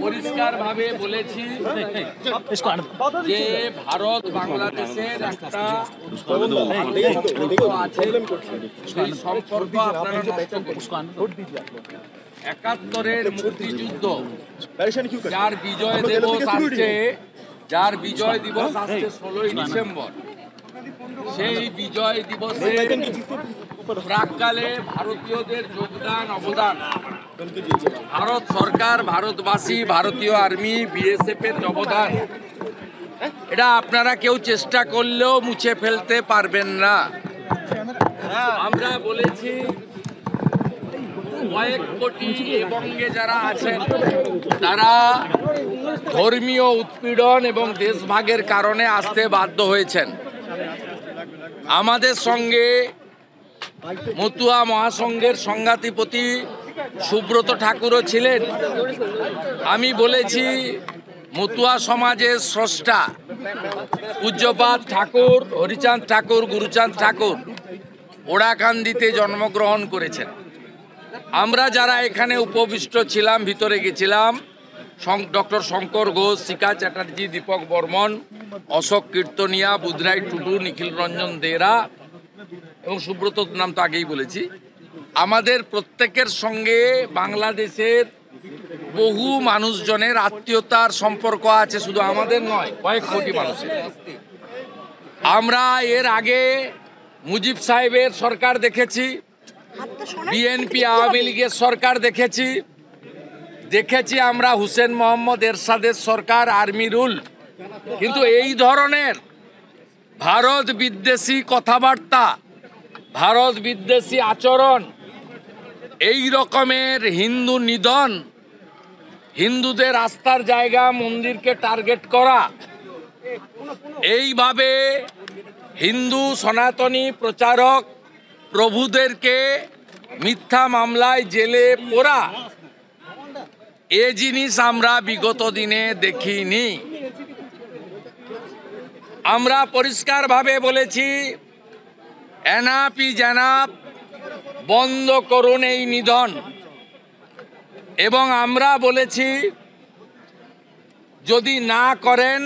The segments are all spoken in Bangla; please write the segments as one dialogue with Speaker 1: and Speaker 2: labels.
Speaker 1: পরিষ্কার ভাবে বলেছি যে ভারত বাংলাদেশের একটা আছে, সেই সম্পর্ক আপনারা নষ্ট করছেন। 71-এর মুক্তিযুদ্ধ, যার বিজয় দিবস আসছে, 16ই ডিসেম্বর, সেই বিজয় দিবসে প্রাক্কালে ভারতীয়দের যোগদান অবদান, ভারত সরকার, ভারতবাসী, ভারতীয় আর্মি, বিএসএফ এর অবদান, এটা আপনারা কেউ চেষ্টা করলেও মুছে ফেলতে পারবেন না। আমরা বলেছি কয়েক কোটি বঙ্গে যারা আছেন তারা ধর্মীয় উৎপীড়ন এবং দেশভাগের কারণে আসতে বাধ্য হয়েছেন। আমাদের সঙ্গে মতুয়া মহাসংঘের সংঘাতিপতি সুব্রত ঠাকুরও ছিলেন। আমি বলেছি মতুয়া সমাজের স্রষ্টা পূজ্যপাদ ঠাকুর, হরিচাঁদ ঠাকুর, গুরুচাঁদ ঠাকুর ওড়াকান্দিতে জন্মগ্রহণ করেছেন। আমরা যারা এখানে উপবিষ্ট ছিলাম, ভিতরে গেছিলাম, ডক্টর শঙ্কর ঘোষ, শিখা চ্যাটার্জি, দীপক বর্মন, অশোক কীর্তনিয়া, বুধরাই টুডু, নিখিল রঞ্জন দেরা এবং সুব্রতর নাম তো আগেই বলেছি। আমাদের প্রত্যেকের সঙ্গে বাংলাদেশের বহু মানুষজনের আত্মীয়তার সম্পর্ক আছে, শুধু আমাদের নয়, কয়েক কোটি মানুষের। আমরা এর আগে মুজিব সাহেবের সরকার দেখেছি, বিএনপি আওয়ামী লীগের সরকার দেখেছি আমরা হুসেন মোহাম্মদ এরশাদের সরকার, আর্মি রুল। কিন্তু এই ধরনের ভারত বিদ্বেষী কথাবার্তা, ভারত বিদ্বেষী আচরণ, এই রকমের হিন্দু নিধন, হিন্দুদের আস্থার জায়গা মন্দিরকে টার্গেট করা, এইভাবে হিন্দু সনাতনী প্রচারক প্রভুদেরকে মিথ্যা মামলায় জেলে পোরা, এ জিনিস আমরা বিগত দিনে দেখিনি। আমরা পরিষ্কারভাবে বলেছি এনাপি জানাপ বন্ধ করুন এই নিধন, এবং আমরা বলেছি যদি না করেন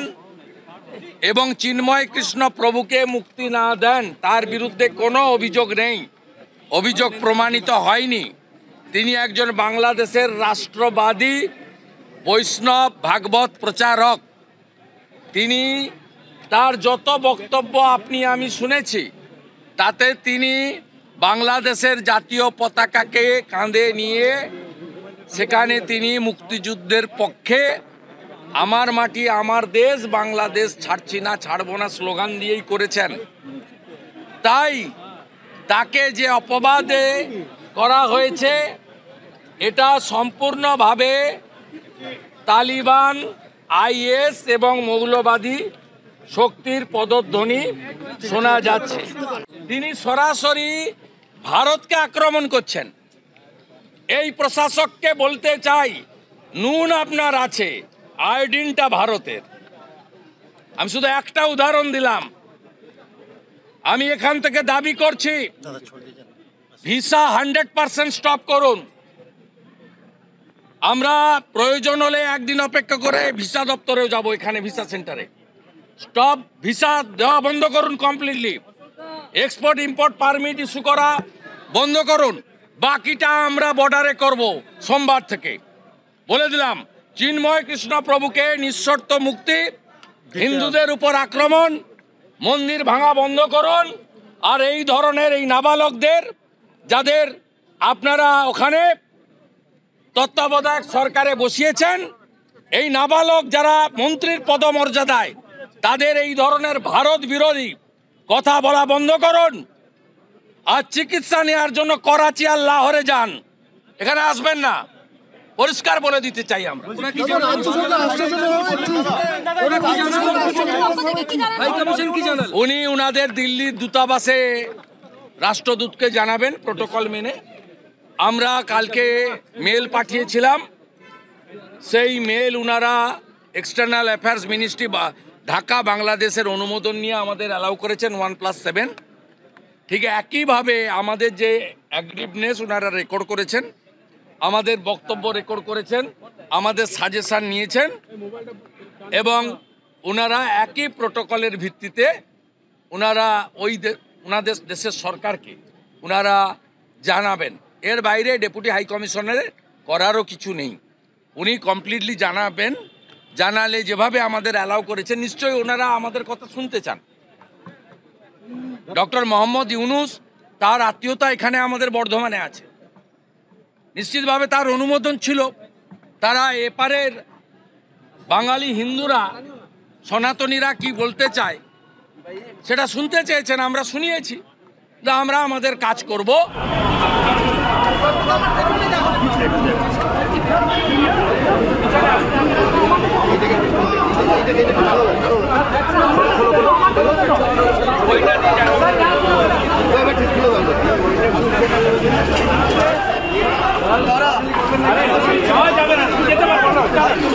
Speaker 1: এবং চিন্ময় কৃষ্ণ প্রভুকে মুক্তি না দেন, তার বিরুদ্ধে কোনো অভিযোগ নেই, অভিযোগ প্রমাণিত হয়নি, তিনি একজন বাংলাদেশের রাষ্ট্রবাদী বৈষ্ণব ভাগবত প্রচারক। তিনি তার যত বক্তব্য আপনি আমি শুনেছি, তাতে তিনি বাংলাদেশের জাতীয় পতাকাকে কাঁধে নিয়ে সেখানে তিনি মুক্তিযুদ্ধের পক্ষে, আমার মাটি আমার দেশ, বাংলাদেশ ছাড়ছি না, ছাড়বো না স্লোগান দিয়েই করেছেন। তাই তাকে যে অপবাদে করা হয়েছে, এটা সম্পূর্ণভাবে তালিবান, আইএস এবং মৌলবাদী শক্তির পদধ্বনি শোনা যাচ্ছে। তিনি সরাসরি ভারতকে আক্রমণ করছেন। এই প্রশাসককে বলতে চাই, নুন আপনার আছে, আয়োডিনটা ভারতের। আমি শুধু একটা উদাহরণ দিলাম। আমি এখান থেকে দাবি করছি ভিসা 100% স্টপ করুন। আমরা প্রয়োজন হলে একদিন অপেক্ষা করে ভিসা দপ্তরেও যাব, এখানে ভিসা সেন্টারে। স্টপ, ভিসা দেওয়া বন্ধ করুন completely. Export import permit issue করা বন্ধ করুন। বাকিটা আমরা বর্ডারে করব সোমবার থেকে। বলে দিলাম, চিন্ময় কৃষ্ণ প্রভুকে নিঃশর্ত মুক্তি, হিন্দুদের উপর আক্রমণ, মন্দির ভাঙা বন্ধ করুন। আর এই ধরনের এই নাবালকদের, যাদের আপনারা ওখানে তত্ত্বাবধায়ক সরকারে বসিয়েছেন, এই নাবালক যারা মন্ত্রীর পদমর্যাদায়, তাদের এই ধরনের ভারত বিরোধী কথা বলা বন্ধ করুন। আর চিকিৎসা নেওয়ার জন্য করাচি আর লাহোরে যান, এখানে আসবেন না, পরিষ্কার বলে দিতে চাই আমরা। উনি উনাদের দিল্লির দূতাবাসে রাষ্ট্রদূতকে জানাবেন প্রোটোকল মেনে। আমরা কালকে মেল পাঠিয়েছিলাম, সেই মেল উনারা এক্সটার্নাল অ্যাফেয়ার্স মিনিস্ট্রি ঢাকা বাংলাদেশের অনুমোদন নিয়ে আমাদের অ্যালাউ করেছেন 1+7। ঠিক একইভাবে আমাদের যে অ্যাগ্রিভনেস ওনারা রেকর্ড করেছেন, আমাদের বক্তব্য রেকর্ড করেছেন, আমাদের সাজেশন নিয়েছেন এবং ওনারা একই প্রোটোকলের ভিত্তিতে ওনারা ওনাদের দেশের সরকারকে ওনারা জানাবেন। এর বাইরে ডেপুটি হাই কমিশনারের করারও কিছু নেই। উনি কমপ্লিটলি জানাবেন, জানালে যেভাবে আমাদের অ্যালাউ করেছেন নিশ্চয়ই ওনারা আমাদের কথা শুনতে চান। ডক্টর মোহাম্মদ ইউনুস তার আত্মীয়তা এখানে আমাদের বর্ধমানে আছে, নিশ্চিতভাবে তার অনুমোদন ছিল। তারা এপারের বাঙালি হিন্দুরা সনাতনীরা কি বলতে চায় সেটা শুনতে চেয়েছেন, আমরা শুনিয়েছি। আমরা আমাদের কাজ করব।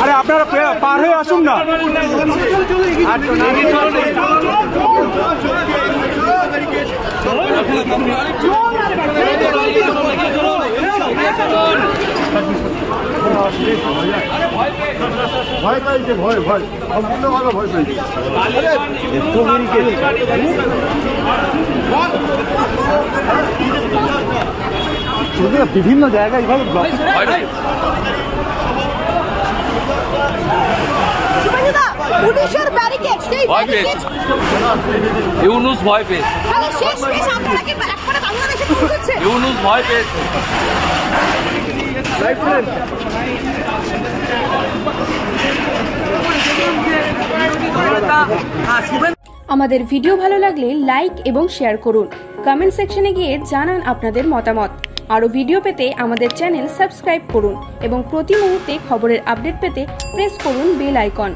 Speaker 2: আরে আপনারা পার হয়ে আসুন না। ভয় পাইছে, ভয় ভয় সম্পূর্ণভাবে ভয় পাইছে। বিভিন্ন জায়গায় এইভাবে
Speaker 3: পুলিশের ব্যারিকেড, সেই ব্যারিকেড
Speaker 1: ইউনুস ভয় পেয়েছে,
Speaker 3: তাহলে শেষ আপনারা কি একবারে বাংলাদেশে পৌঁছেছে?
Speaker 1: ইউনুস ভয় পেয়েছে।
Speaker 4: আমাদের ভিডিও ভালো লাগলে লাইক এবং শেয়ার করুন। কমেন্ট সেকশনে গিয়ে জানান আপনাদের মতামত। আরও ভিডিও পেতে আমাদের চ্যানেল সাবস্ক্রাইব করুন এবং প্রতি মুহূর্তে খবরের আপডেট পেতে প্রেস করুন বেল আইকন।